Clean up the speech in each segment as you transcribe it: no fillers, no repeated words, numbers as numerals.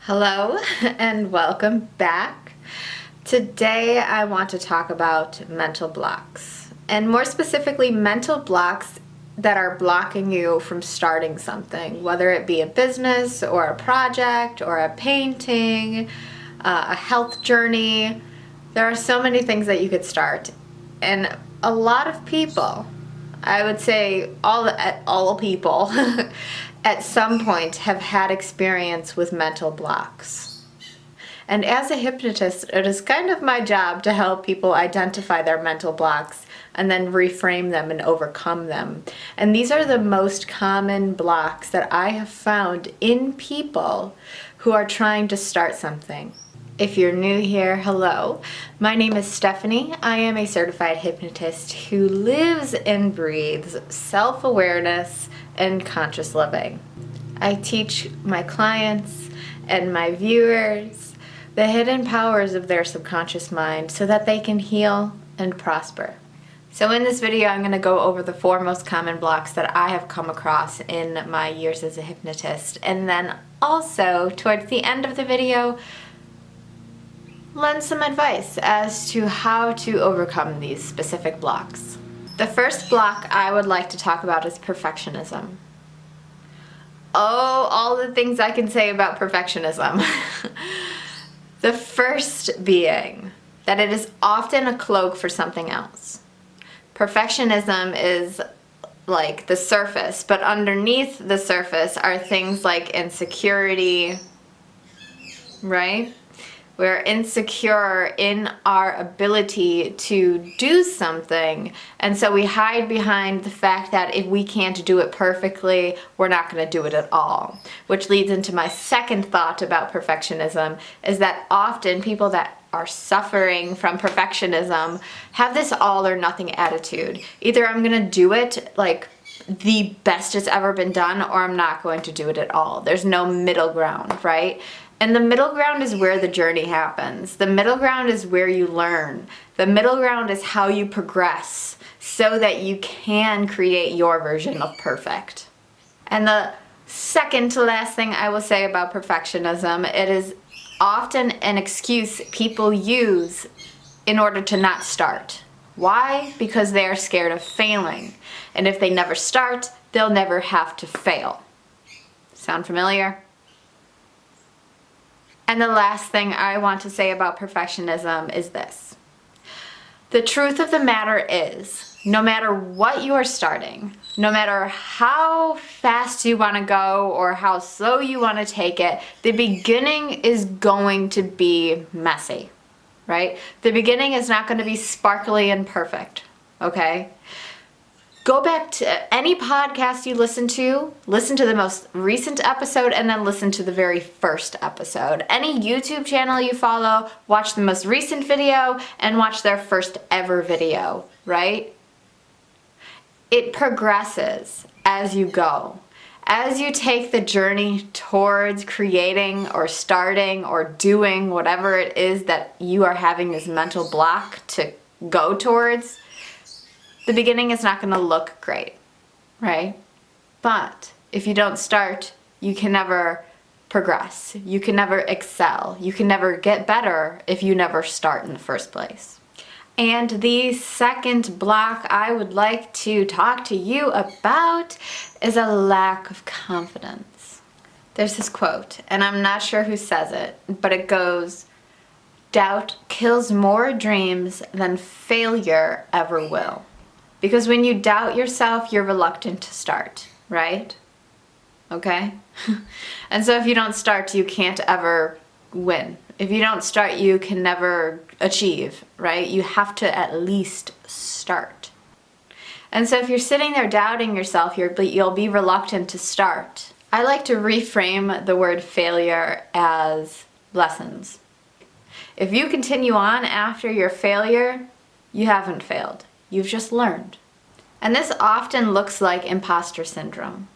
Hello and welcome back. Today I want to talk about mental blocks, and more specifically mental blocks that are blocking you from starting something, whether it be a business or a project or a painting, a health journey. There are so many things that you could start, and a lot of people, I would say all people at some point have had experience with mental blocks. And as a hypnotist, it is kind of my job to help people identify their mental blocks and then reframe them and overcome them. And these are the most common blocks that I have found in people who are trying to start something. If you're new here, hello. My name is Stephanie. I am a certified hypnotist who lives and breathes self-awareness and conscious living. I teach my clients and my viewers the hidden powers of their subconscious mind so that they can heal and prosper. So in this video, I'm going to go over the 4 most common blocks that I have come across in my years as a hypnotist. And then also, towards the end of the video, lend some advice as to how to overcome these specific blocks. The first block I would like to talk about is perfectionism. Oh, all the things I can say about perfectionism. The first being that it is often a cloak for something else. Perfectionism is like the surface, but underneath the surface are things like insecurity, right? We're insecure in our ability to do something, and so we hide behind the fact that if we can't do it perfectly, we're not going to do it at all. Which leads into my second thought about perfectionism, is that often people that are suffering from perfectionism have this all or nothing attitude. Either I'm going to do it like the best it's ever been done, or I'm not going to do it at all. There's no middle ground, right? And the middle ground is where the journey happens. The middle ground is where you learn. The middle ground is how you progress so that you can create your version of perfect. And the second to last thing I will say about perfectionism, it is often an excuse people use in order to not start. Why? Because they are scared of failing. And if they never start, they'll never have to fail. Sound familiar? And the last thing I want to say about perfectionism is this. The truth of the matter is, no matter what you are starting, no matter how fast you want to go or how slow you want to take it, the beginning is going to be messy, right? The beginning is not going to be sparkly and perfect, okay? Go back to any podcast you listen to the most recent episode, and then listen to the very first episode. Any YouTube channel you follow, watch the most recent video and watch their first ever video, right? It progresses as you go. As you take the journey towards creating or starting or doing whatever it is that you are having this mental block to go towards, the beginning is not going to look great, right? But if you don't start, you can never progress. You can never excel. You can never get better if you never start in the first place. And the second block I would like to talk to you about is a lack of confidence. There's this quote, and I'm not sure who says it, but it goes, "Doubt kills more dreams than failure ever will." Because when you doubt yourself, you're reluctant to start, right? Okay? And so if you don't start, you can't ever win. If you don't start, you can never achieve, right? You have to at least start. And so if you're sitting there doubting yourself, you'll be reluctant to start. I like to reframe the word failure as lessons. If you continue on after your failure, you haven't failed. You've just learned. And this often looks like imposter syndrome.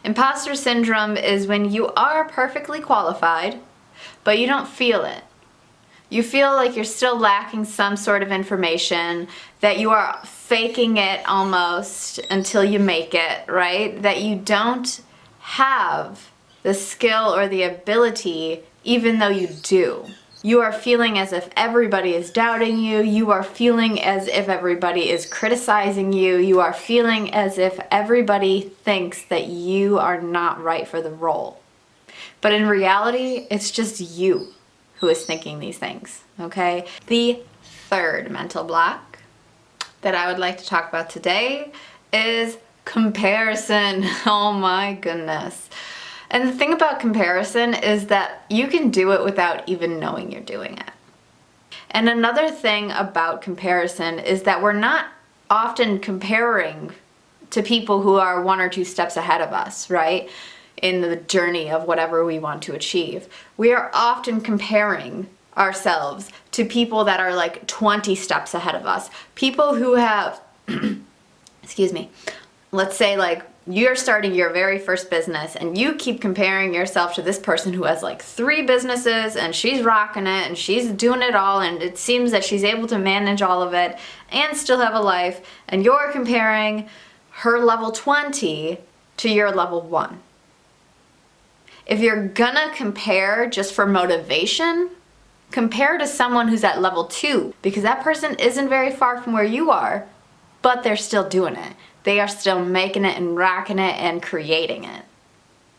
Imposter syndrome is when you are perfectly qualified, but you don't feel it. You feel like you're still lacking some sort of information, that you are faking it almost until you make it, right? That you don't have the skill or the ability, even though you do. You are feeling as if everybody is doubting you. You are feeling as if everybody is criticizing you. You are feeling as if everybody thinks that you are not right for the role. But in reality, it's just you who is thinking these things, okay? The third mental block that I would like to talk about today is comparison. Oh my goodness. And the thing about comparison is that you can do it without even knowing you're doing it. And another thing about comparison is that we're not often comparing to people who are 1 or 2 steps ahead of us, right? In the journey of whatever we want to achieve. We are often comparing ourselves to people that are like 20 steps ahead of us. People who have, excuse me, let's say like you're starting your very first business and you keep comparing yourself to this person who has like 3 businesses and she's rocking it and she's doing it all and it seems that she's able to manage all of it and still have a life, and you're comparing her level 20 to your level 1. If you're gonna compare just for motivation, compare to someone who's at level 2, because that person isn't very far from where you are, but they're still doing it. They are still making it and rocking it and creating it.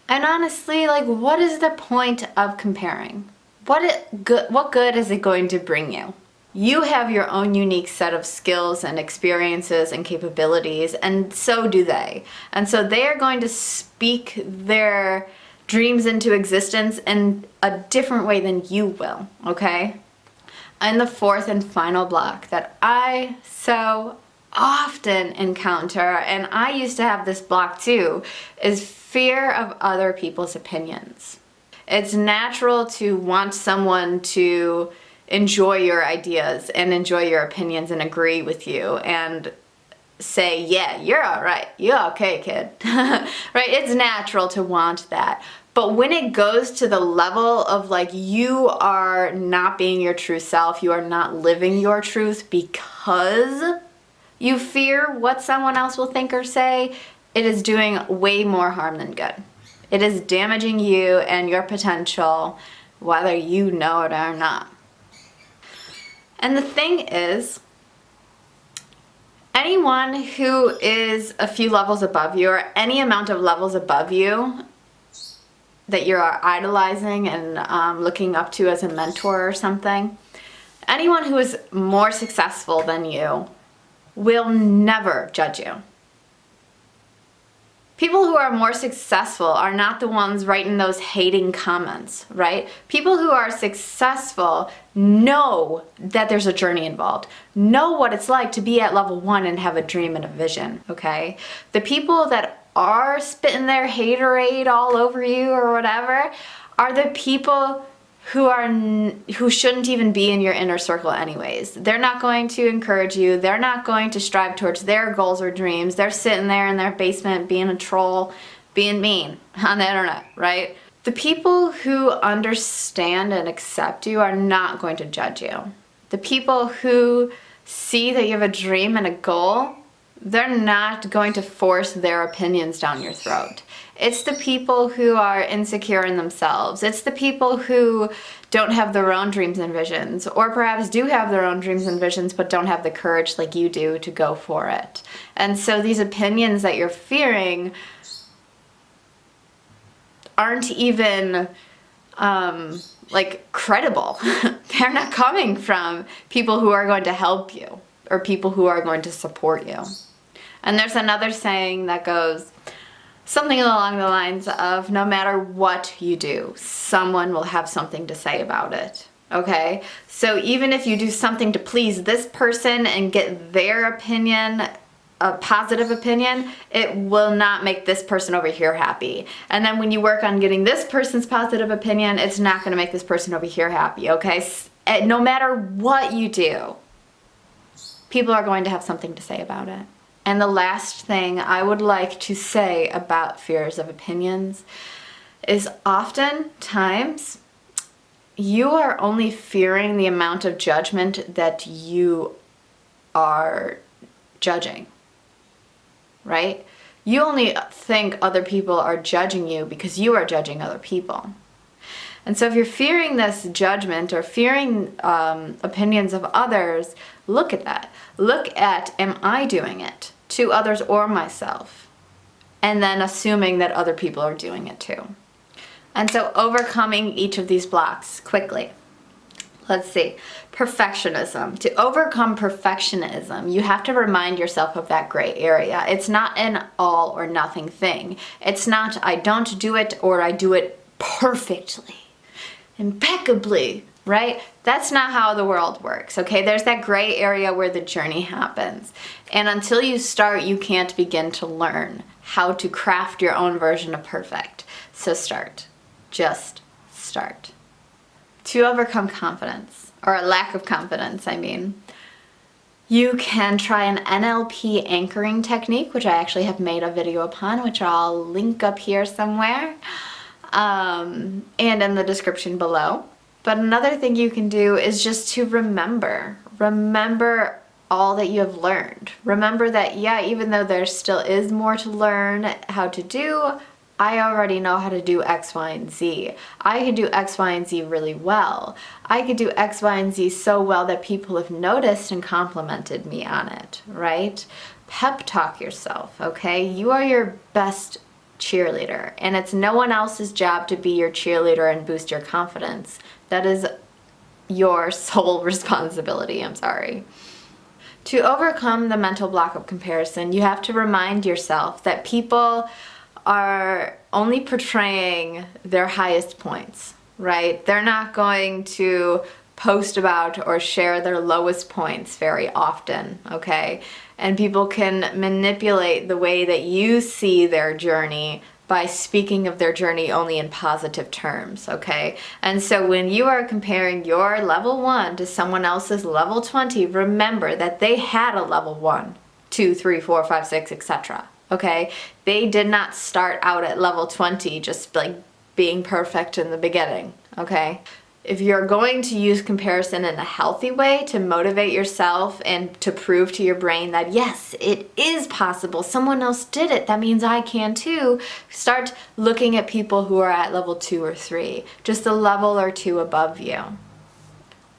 And honestly, like, what is the point of comparing? What good is it going to bring you? You have your own unique set of skills and experiences and capabilities, and so do they. And so they are going to speak their dreams into existence in a different way than you will, okay? And the fourth and final block that I so often encounter, and I used to have this block too, is fear of other people's opinions. It's natural to want someone to enjoy your ideas and enjoy your opinions and agree with you and say, yeah, you're all right, you're okay, kid. Right? It's natural to want that. But when it goes to the level of like you are not being your true self, you are not living your truth because you fear what someone else will think or say, it is doing way more harm than good. It is damaging you and your potential, whether you know it or not. And the thing is, anyone who is a few levels above you or any amount of levels above you that you're idolizing and looking up to as a mentor or something, anyone who is more successful than you will never judge you. People who are more successful are not the ones writing those hating comments, right? People who are successful know that there's a journey involved, know what it's like to be at level 1 and have a dream and a vision, okay? The people that are spitting their haterade all over you or whatever are the people who shouldn't even be in your inner circle anyways. They're not going to encourage you. They're not going to strive towards their goals or dreams. They're sitting there in their basement being a troll, being mean on the internet, right? The people who understand and accept you are not going to judge you. The people who see that you have a dream and a goal, they're not going to force their opinions down your throat. It's the people who are insecure in themselves. It's the people who don't have their own dreams and visions, or perhaps do have their own dreams and visions but don't have the courage like you do to go for it. And so these opinions that you're fearing aren't even like credible. They're not coming from people who are going to help you or people who are going to support you. And there's another saying that goes something along the lines of, no matter what you do, someone will have something to say about it, okay? So even if you do something to please this person and get their opinion, a positive opinion, it will not make this person over here happy. And then when you work on getting this person's positive opinion, it's not gonna make this person over here happy, okay? No matter what you do, people are going to have something to say about it. And the last thing I would like to say about fears of opinions is oftentimes you are only fearing the amount of judgment that you are judging, right? You only think other people are judging you because you are judging other people. And so if you're fearing this judgment or fearing opinions of others, look at that. Look at, am I doing it to others or myself? And then assuming that other people are doing it too. And so overcoming each of these blocks quickly. Let's see, perfectionism. To overcome perfectionism, you have to remind yourself of that gray area. It's not an all or nothing thing. It's not I don't do it or I do it perfectly, impeccably, right? That's not how the world works, okay? There's that gray area where the journey happens. And until you start, you can't begin to learn how to craft your own version of perfect. So start. Just start. To overcome confidence, or a lack of confidence, I mean, you can try an NLP anchoring technique, which I actually have made a video upon, which I'll link up here somewhere, and in the description below. But another thing you can do is just to remember all that you have learned. Remember that, yeah, even though there still is more to learn how to do, I already know how to do X, Y, and Z. I can do X, Y, and Z really well. I could do X, Y, and Z so well that people have noticed and complimented me on it, right? Pep talk yourself, okay? You are your best cheerleader, and it's no one else's job to be your cheerleader and boost your confidence. That is your sole responsibility, I'm sorry. To overcome the mental block of comparison, you have to remind yourself that people are only portraying their highest points, right? They're not going to post about or share their lowest points very often, okay? And people can manipulate the way that you see their journey by speaking of their journey only in positive terms, okay? And so when you are comparing your level 1 to someone else's level 20, remember that they had a level 1, 2, 3, 4, 5, 6, etc. Okay, they did not start out at level 20 just like being perfect in the beginning, okay? If you're going to use comparison in a healthy way to motivate yourself and to prove to your brain that yes, it is possible, someone else did it, that means I can too, start looking at people who are at level 2 or 3, just a level or 2 above you.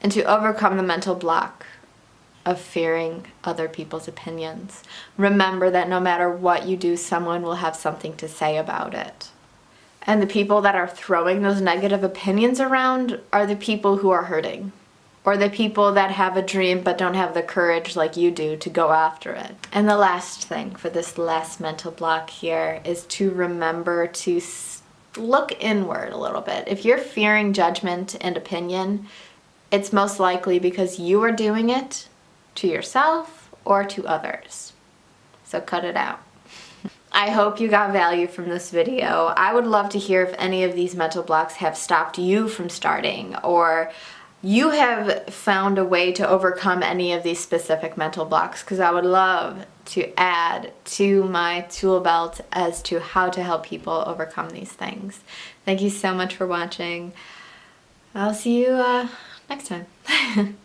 And to overcome the mental block of fearing other people's opinions, remember that no matter what you do, someone will have something to say about it. And the people that are throwing those negative opinions around are the people who are hurting, or the people that have a dream but don't have the courage like you do to go after it. And the last thing for this last mental block here is to remember to look inward a little bit. If you're fearing judgment and opinion, it's most likely because you are doing it to yourself or to others. So cut it out. I hope you got value from this video. I would love to hear if any of these mental blocks have stopped you from starting, or you have found a way to overcome any of these specific mental blocks, because I would love to add to my tool belt as to how to help people overcome these things. Thank you so much for watching. I'll see you next time.